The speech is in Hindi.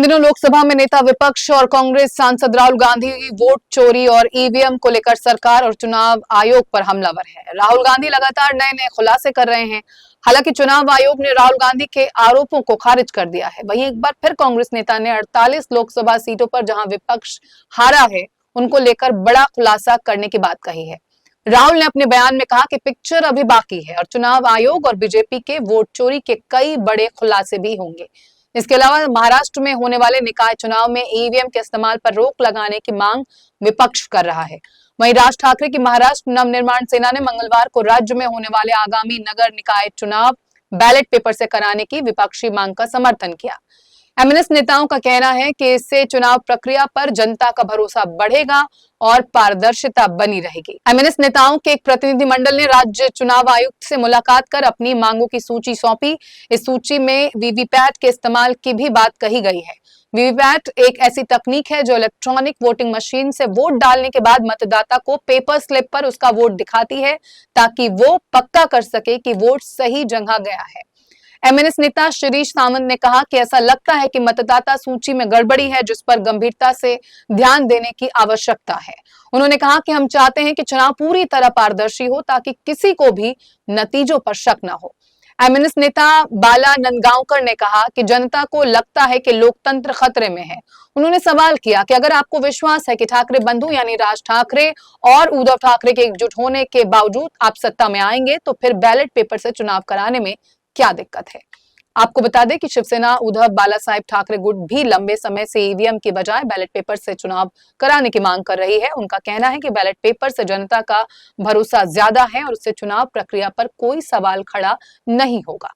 दिनों लोकसभा में नेता विपक्ष और कांग्रेस सांसद राहुल गांधी वोट चोरी और ईवीएम को लेकर सरकार और चुनाव आयोग पर हमलावर है। राहुल गांधी लगातार नए नए खुलासे कर रहे हैं। हालांकि चुनाव आयोग ने राहुल गांधी के आरोपों को खारिज कर दिया है। वहीं एक बार फिर कांग्रेस नेता ने 48 लोकसभा सीटों पर जहां विपक्ष हारा है, उनको लेकर बड़ा खुलासा करने की बात कही है। राहुल ने अपने बयान में कहा कि पिक्चर अभी बाकी है और चुनाव आयोग और बीजेपी के वोट चोरी के कई बड़े खुलासे भी होंगे। इसके अलावा महाराष्ट्र में होने वाले निकाय चुनाव में ईवीएम के इस्तेमाल पर रोक लगाने की मांग विपक्ष कर रहा है। वहीं राज ठाकरे की महाराष्ट्र नवनिर्माण सेना ने मंगलवार को राज्य में होने वाले आगामी नगर निकाय चुनाव बैलेट पेपर से कराने की विपक्षी मांग का समर्थन किया। एमएनएस नेताओं का कहना है कि इससे चुनाव प्रक्रिया पर जनता का भरोसा बढ़ेगा और पारदर्शिता बनी रहेगी। एमएनएस नेताओं के एक प्रतिनिधिमंडल ने राज्य चुनाव आयुक्त से मुलाकात कर अपनी मांगों की सूची सौंपी। इस सूची में वीवीपैट के इस्तेमाल की भी बात कही गई है। वीवीपैट एक ऐसी तकनीक है जो इलेक्ट्रॉनिक वोटिंग मशीन से वोट डालने के बाद मतदाता को पेपर स्लिप पर उसका वोट दिखाती है, ताकि वो पक्का कर सके कि वोट सही जगह गया है। एमएनएस नेता शिरीष सावंत ने कहा कि ऐसा लगता है कि मतदाता सूची में गड़बड़ी है, जिस पर गंभीरता से ध्यान देने की आवश्यकता है। उन्होंने कहा कि हम चाहते हैं कि चुनाव पूरी तरह पारदर्शी हो, ताकि किसी को भी नतीजों पर शक न हो। एमएनएस नेता बाला नंदगांवकर ने कहा कि जनता को लगता है कि लोकतंत्र खतरे में है। उन्होंने सवाल किया कि अगर आपको विश्वास है कि ठाकरे बंधु यानी राज ठाकरे और उद्धव ठाकरे के एकजुट होने के बावजूद आप सत्ता में आएंगे, तो फिर बैलेट पेपर से चुनाव कराने में क्या दिक्कत है। आपको बता दें कि शिवसेना उद्धव बाला साहेब ठाकरे गुट भी लंबे समय से ईवीएम की बजाय बैलेट पेपर से चुनाव कराने की मांग कर रही है। उनका कहना है कि बैलेट पेपर से जनता का भरोसा ज्यादा है और उससे चुनाव प्रक्रिया पर कोई सवाल खड़ा नहीं होगा।